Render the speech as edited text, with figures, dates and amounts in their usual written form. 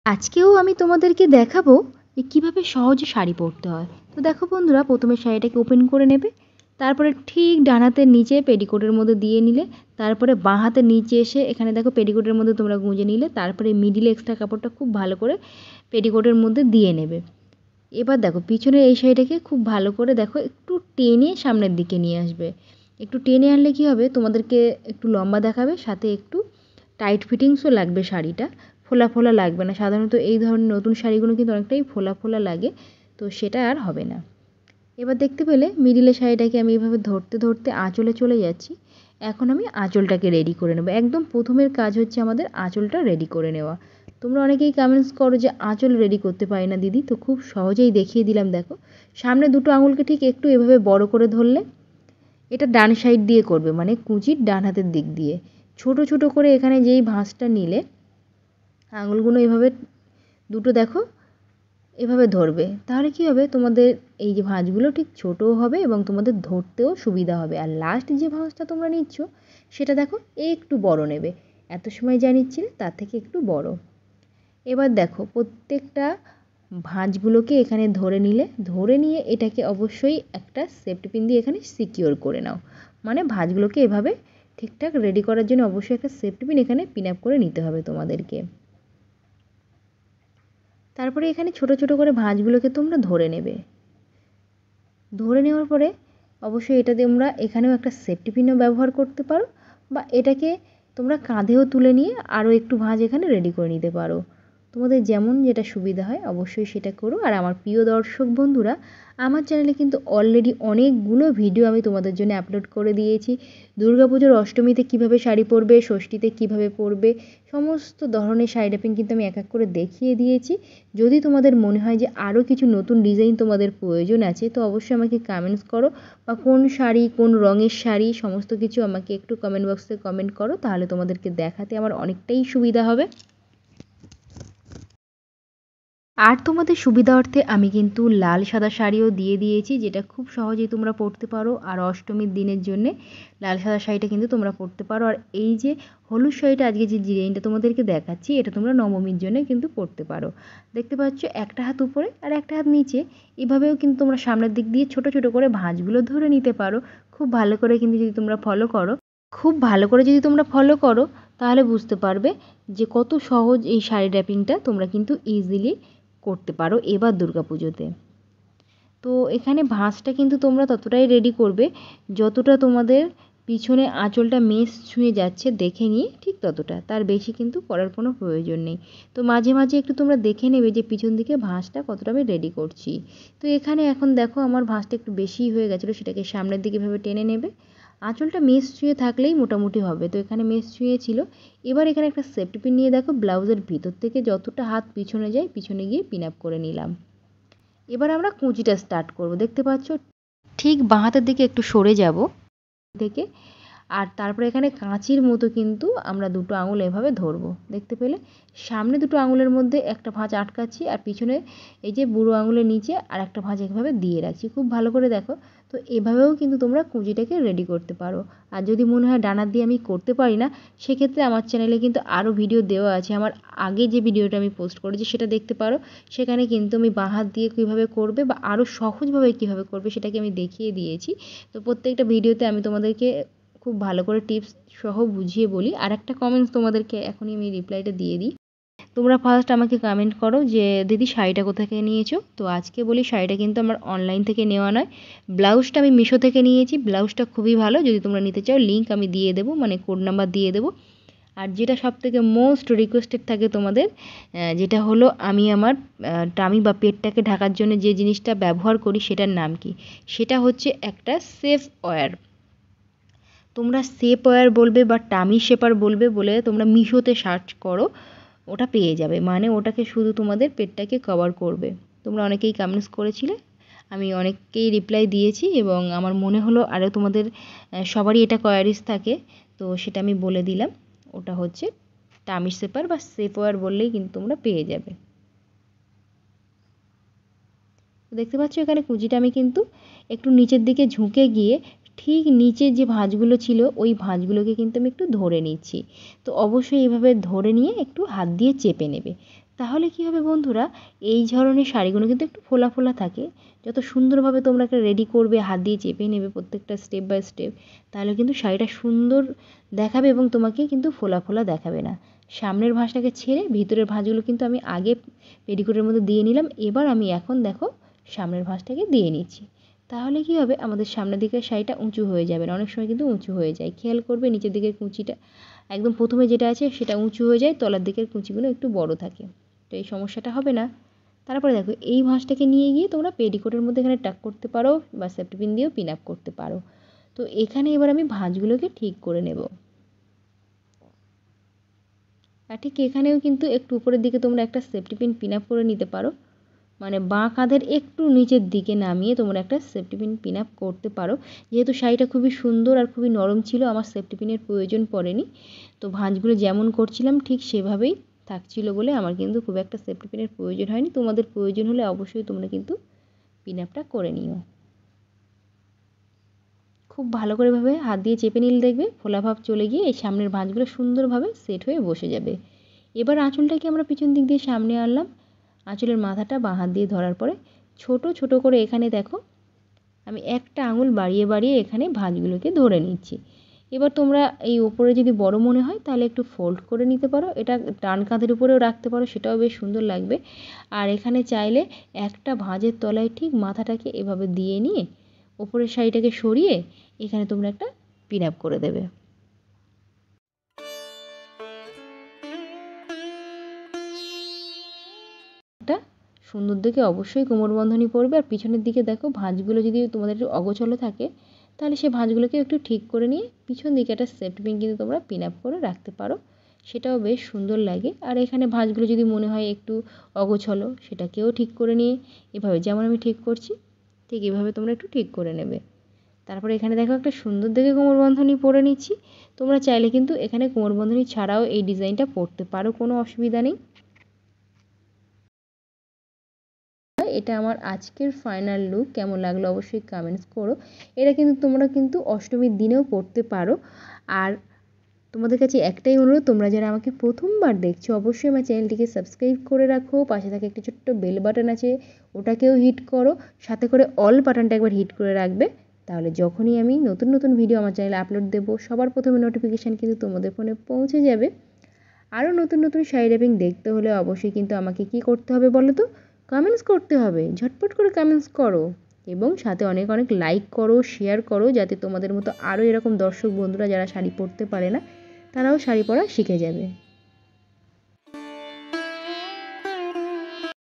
আজকেও আমি তোমাদেরকে দেখাবো যে কীভাবে সহজে শাড়ি পরতে হয়। তো দেখো বন্ধুরা, প্রথমে শাড়িটাকে ওপেন করে নেবে, তারপরে ঠিক ডান হাতের নিচে পেটিকোটের মধ্যে দিয়ে নিলে, তারপরে বাঁ হাতের নিচে এসে এখানে দেখো পেটিকোটের মধ্যে তোমরা গুঁজে নিলে, তারপরে মিডিলে এক্সট্রা কাপড়টা খুব ভালো করে পেটিকোটের মধ্যে দিয়ে নেবে। এবার দেখো পিছনের এই শাড়িটাকে খুব ভালো করে দেখো একটু টেনে সামনের দিকে নিয়ে আসবে। একটু টেনে আনলে কী হবে, তোমাদেরকে একটু লম্বা দেখাবে, সাথে একটু টাইট ফিটিংসও লাগবে শাড়িটা, ফোলা ফোলা লাগবে না। সাধারণত এই ধরনের নতুন শাড়িগুলো কিন্তু অনেকটাই ফোলা ফোলা লাগে, তো সেটা আর হবে না। এবার দেখতে পেলে মিডিলে শাড়িটাকে আমি এভাবে ধরতে ধরতে আঁচলে চলে যাচ্ছি। এখন আমি আঁচলটাকে রেডি করে নেব। একদম প্রথমের কাজ হচ্ছে আমাদের আঁচলটা রেডি করে নেওয়া। তোমরা অনেকেই কমেন্টস করো যে আঁচল রেডি করতে পারি না দিদি, তো খুব সহজেই দেখিয়ে দিলাম। দেখো সামনে দুটো আঙুলকে ঠিক একটু এভাবে বড় করে ধরলে, এটা ডান সাইড দিয়ে করবে, মানে কুঁচির ডান হাতের দিক দিয়ে ছোট ছোট করে এখানে যেই ভাঁজটা নিলে আঙুলগুলো এভাবে দুটো দেখো এভাবে ধরবে, তাহলে কী হবে, তোমাদের এই যে ভাঁজগুলো ঠিক ছোটও হবে এবং তোমাদের ধরতেও সুবিধা হবে। আর লাস্ট যে ভাঁজটা তোমরা নিচ্ছ সেটা দেখো একটু বড় নেবে, এত সময় যা নিচ্ছিলে তার থেকে একটু বড়। এবার দেখো প্রত্যেকটা ভাঁজগুলোকে এখানে ধরে নিলে, ধরে নিয়ে এটাকে অবশ্যই একটা সেফটি পিন দিয়ে এখানে সিকিওর করে নাও। মানে ভাঁজগুলোকে এভাবে ঠিকঠাক রেডি করার জন্য অবশ্যই একটা সেফটি পিন এখানে পিন আপ করে নিতে হবে তোমাদেরকে। তারপরে এখানে ছোট ছোট করে ভাঁজগুলোকে তোমরা ধরে নেবে। ধরে নেওয়ার পরে অবশ্যই এটা তোমরা এখানেও একটা সেফটি পিনও ব্যবহার করতে পারো, বা এটাকে তোমরা কাঁধেও তুলে নিয়ে আরও একটু ভাঁজ এখানে রেডি করে নিতে পারো। তোমাদের যেমন যেটা সুবিধা হয় অবশ্যই সেটা করো। আর আমার প্রিয় দর্শক বন্ধুরা, আমার চ্যানেলে কিন্তু অলরেডি অনেকগুলো ভিডিও আমি তোমাদের জন্য আপলোড করে দিয়েছি। দুর্গাপুজোর অষ্টমীতে কীভাবে শাড়ি পরবে, ষষ্ঠীতে কীভাবে পরবে, সমস্ত ধরনের শাড়ি ড্রেপিং কিন্তু আমি এক এক করে দেখিয়ে দিয়েছি। যদি তোমাদের মনে হয় যে আরও কিছু নতুন ডিজাইন তোমাদের প্রয়োজন আছে, তো অবশ্যই আমাকে কমেন্টস করো, বা কোন শাড়ি, কোন রঙের শাড়ি, সমস্ত কিছু আমাকে একটু কমেন্ট বক্সে কমেন্ট করো, তাহলে তোমাদেরকে দেখাতে আমার অনেকটাই সুবিধা হবে। আর তোমাদের সুবিধার্থে আমি কিন্তু লাল সাদা শাড়িও দিয়ে দিয়েছি, যেটা খুব সহজেই তোমরা পরতে পারো। আর অষ্টমীর দিনের জন্যে লাল সাদা শাড়িটা কিন্তু তোমরা পরতে পারো। আর এই যে হলুদ শাড়িটা আজকে যে ডিজাইনটা তোমাদেরকে দেখাচ্ছি, এটা তোমরা নবমীর জন্য কিন্তু পরতে পারো। দেখতে পাচ্ছ একটা হাত উপরে আর একটা হাত নিচে, এভাবেও কিন্তু তোমরা সামনের দিক দিয়ে ছোট ছোট করে ভাঁজগুলো ধরে নিতে পারো। খুব ভালো করে কিন্তু যদি তোমরা ফলো করো, তাহলে বুঝতে পারবে যে কত সহজ এই শাড়ি ড্র্যাপিংটা তোমরা কিন্তু ইজিলি করতে পারো এবার দুর্গাপুজোতে। তো এখানে ভাঁজটা কিন্তু তোমরা ততটাই রেডি করবে যতটা তোমাদের পিছনে আঁচলটা মেশ ছুঁয়ে যাচ্ছে দেখে নিয়ে, ঠিক ততটা, তার বেশি কিন্তু করার কোনো প্রয়োজন নেই। তো মাঝে মাঝে একটু তোমরা দেখে নেবে যে পিছন দিকে ভাঁজটা কতটা আমি রেডি করছি। তো এখানে এখন দেখো আমার ভাঁজটা একটু বেশিই হয়ে গেছিলো, সেটাকে সামনের দিকে এভাবে টেনে নেবে। আঁচলটা মেশ ছুঁয়ে থাকলেই মোটামুটি হবে, তো এখানে মেশ ছুঁয়ে ছিল। এবার এখানে একটা সেফটি পিন নিয়ে দেখো ব্লাউজের ভিতর থেকে যতটা হাত পিছনে যায় পিছনে গিয়ে পিন আপ করে নিলাম। এবার আমরা কুঁচিটা স্টার্ট করব। দেখতে পাচ্ছ ঠিক বাঁ হাতের দিকে একটু সরে যাব থেকে, আর তারপরে এখানে কাঁচির মতো কিন্তু আমরা দুটো আঙুল এভাবে ধরবো। দেখতে পেলে সামনে দুটো আঙুলের মধ্যে একটা ভাঁজ আটকাচ্ছি, আর পিছনে এই যে বুড়ো আঙুলের নিচে আর একটা ভাঁজ এভাবে দিয়ে রাখছি। খুব ভালো করে দেখো। তো এভাবেও কিন্তু তোমরা কুঁচিটাকে রেডি করতে পারো। আর যদি মনে হয় ডানার দিয়ে আমি করতে পারি না, সেক্ষেত্রে আমার চ্যানেলে কিন্তু আরও ভিডিও দেওয়া আছে। আমার আগে যে ভিডিওটা আমি পোস্ট করেছি সেটা দেখতে পারো। সেখানে কিন্তু আমি বাঁ হাত দিয়ে কীভাবে করবে বা আরও সহজভাবে কীভাবে করবে সেটাকে আমি দেখিয়ে দিয়েছি। তো প্রত্যেকটা ভিডিওতে আমি তোমাদেরকে খুব ভালো করে টিপস সহ বুঝিয়ে বলি। আর একটা কমেন্টস তোমাদেরকে এখনই আমি রিপ্লাইটা দিয়ে দিই। তোমরা ফার্স্ট আমাকে কমেন্ট করো যে দিদি শাড়িটা কোথা থেকে নিয়েছো। তো আজকে বলি শাড়িটা কিন্তু আমার অনলাইন থেকে নেওয়া নয়, ব্লাউজটা আমি মিশো থেকে নিয়েছি। ব্লাউজটা খুবই ভালো, যদি তোমরা নিতে চাও লিঙ্ক আমি দিয়ে দেবো, মানে কোড নাম্বার দিয়ে দেবো। আর যেটা সবথেকে মোস্ট রিকোয়েস্টেড থাকে তোমাদের, যেটা হলো আমি আমার টামি বা পেটটাকে ঢাকার জন্য যে জিনিসটা ব্যবহার করি সেটার নাম কি, সেটা হচ্ছে একটা সেফ ওয়্যার। তোমরা সেফ ওয়্যার বলবে বা টামি শেপার বলবে, বলে তোমরা মিশোতে সার্চ করো, ওটা পেয়ে যাবে। মানে ওটাকে শুধু তোমাদের পেটটাকে কভার করবে। তোমরা অনেকেই কমেন্টস করেছিলে, আমি অনেককেই রিপ্লাই দিয়েছি, এবং আমার মনে হলো আরও তোমাদের সবারই এটা কোয়ারিজ থাকে, তো সেটা আমি বলে দিলাম। ওটা হচ্ছে টামি শেপার বা সেফ ওয়্যার বললেই কিন্তু তোমরা পেয়ে যাবে। দেখতে পাচ্ছ এখানে কুঁচিটা আমি কিন্তু একটু নিচের দিকে ঝুঁকে গিয়ে ঠিক নিচে যে ভাঁজগুলো ছিল ওই ভাঁজগুলোকে কিন্তু আমি একটু ধরে নিচ্ছি। তো অবশ্যই এভাবে ধরে নিয়ে একটু হাত দিয়ে চেপে নেবে। তাহলে কী হবে বন্ধুরা, এই ধরনের শাড়িগুলো কিন্তু একটু ফোলা ফোলা থাকে। যত সুন্দরভাবে তোমরা একটা রেডি করবে, হাত দিয়ে চেপে নেবে প্রত্যেকটা স্টেপ বাই স্টেপ, তাহলে কিন্তু শাড়িটা সুন্দর দেখাবে এবং তোমাকে কিন্তু ফোলা ফোলা দেখাবে না। সামনের ভাঁজটাকে ছেড়ে ভিতরের ভাঁজগুলো কিন্তু আমি আগে পেটিকোটের মধ্যে দিয়ে নিলাম। এবার আমি এখন দেখো সামনের ভাঁজটাকে দিয়ে নিচ্ছি। তাহলে কী হবে, আমাদের সামনের দিকের শাড়িটা উঁচু হয়ে যাবে না। অনেক সময় কিন্তু উঁচু হয়ে যায়, খেয়াল করবে নিচের দিকের কুঁচিটা একদম প্রথমে যেটা আছে সেটা উঁচু হয়ে যায়, তলার দিকের কুঁচিগুলো একটু বড় থাকে। তো এই সমস্যাটা হবে না। তারপরে দেখো এই ভাঁজটাকে নিয়ে গিয়ে তোমরা পেটিকোটের মধ্যে এখানে টাক করতে পারো বা সেফটি পিন দিয়েও পিন আপ করতে পারো। তো এখানে এবার আমি ভাঁজগুলোকে ঠিক করে নেব। আর ঠিক এখানেও কিন্তু একটু উপরের দিকে তোমরা একটা সেফটি পিন পিন আপ করে নিতে পারো, মানে বাঁ কাঁধের একটু নিচের দিকে নামিয়ে তোমরা একটা সেফটি পিন পিন আপ করতে পারো। যেহেতু শাড়িটা খুবই সুন্দর আর খুবই নরম ছিল, আমার সেফটি পিনের প্রয়োজন পড়েনি। তো ভাঁজগুলো যেমন করছিলাম ঠিক সেভাবেই থাকছিল বলে আমার কিন্তু খুব একটা সেফটি পিনের প্রয়োজন হয়নি। তোমাদের প্রয়োজন হলে অবশ্যই তোমরা কিন্তু পিন আপটা করে নিও। খুব ভালো করে ভাবে হাত দিয়ে চেপে নিলে দেখবে ফোলাভাব চলে গিয়ে এই সামনের ভাঁজগুলো সুন্দরভাবে সেট হয়ে বসে যাবে। এবার আঁচলটাকে আমরা পিছন দিক দিয়ে সামনে আনলাম। আঁচলের মাথাটা বাঁ হাত দিয়ে ধরার পরে ছোট ছোট করে এখানে দেখো আমি একটা আঙুল বাড়িয়ে বাড়িয়ে এখানে ভাঁজগুলোকে ধরে নিচ্ছি। এবার তোমরা এই ওপরে যদি বড় মনে হয় তাহলে একটু ফোল্ড করে নিতে পারো, এটা ডান কাঁধের উপরেও রাখতে পারো, সেটাও বেশ সুন্দর লাগবে। আর এখানে চাইলে একটা ভাঁজের তলায় ঠিক মাথাটাকে এভাবে দিয়ে নিয়ে ওপরের শাড়িটাকে সরিয়ে এখানে তোমরা একটা পিন আপ করে দেবে। একটা সুন্দর দেখে অবশ্যই কোমর বন্ধনী পরবে। আর পিছনের দিকে দেখো ভাঁজগুলো যদি তোমাদের একটু অগোছালো থাকে তাহলে সেই ভাঁজগুলোকে একটু ঠিক করে নিয়ে পিছন দিকে একটা সেফটি পিন কিন্তু তোমরা পিন আপ করে রাখতে পারো, সেটাও বেশ সুন্দর লাগে। আর এখানে ভাঁজগুলো যদি মনে হয় একটু অগোছালো সেটাকেও ঠিক করে নিয়ে এভাবে যেমন আমি ঠিক করছি ঠিক এভাবে তোমরা একটু ঠিক করে নেবে। তারপরে এখানে দেখো একটা সুন্দর দেখে কোমর বন্ধনী পরে নিচ্ছি। তোমরা চাইলে কিন্তু এখানে কোমর বন্ধনী ছাড়াও এই ডিজাইনটা পরতে পারো, কোনো অসুবিধা নেই। এটা আমার আজকের ফাইনাল লুক। কেমন লাগলো অবশ্যই কমেন্টস করো। এটা কিন্তু তোমরা কিন্তু অষ্টমীর দিনেও পরতে পারো। আর তোমাদের কাছে একটাই অনুরোধ, তোমরা যারা আমাকে প্রথমবার দেখছো অবশ্যই আমার চ্যানেলটিকে সাবস্ক্রাইব করে রাখো। পাশে থাকে একটি ছোট্ট বেল বাটন আছে, ওটাকেও হিট করো। সাথে করে অল বাটনটা একবার হিট করে রাখবে, তাহলে যখনই আমি নতুন নতুন ভিডিও আমার চ্যানেলে আপলোড দেবো সবার প্রথমে নোটিফিকেশান কিন্তু তোমাদের ফোনে পৌঁছে যাবে। আরও নতুন নতুন শাড়ি র্যাপিং দেখতে হলে অবশ্যই কিন্তু আমাকে কী করতে হবে বলো তো, কমেন্টস করতে হবে। ঝটপট করে কমেন্টস করো এবং সাথে অনেক অনেক লাইক করো, শেয়ার করো, যাতে তোমাদের মতো আরও এরকম দর্শক বন্ধুরা যারা শাড়ি পরতে পারে না তারাও শাড়ি পরা শিখে যাবে।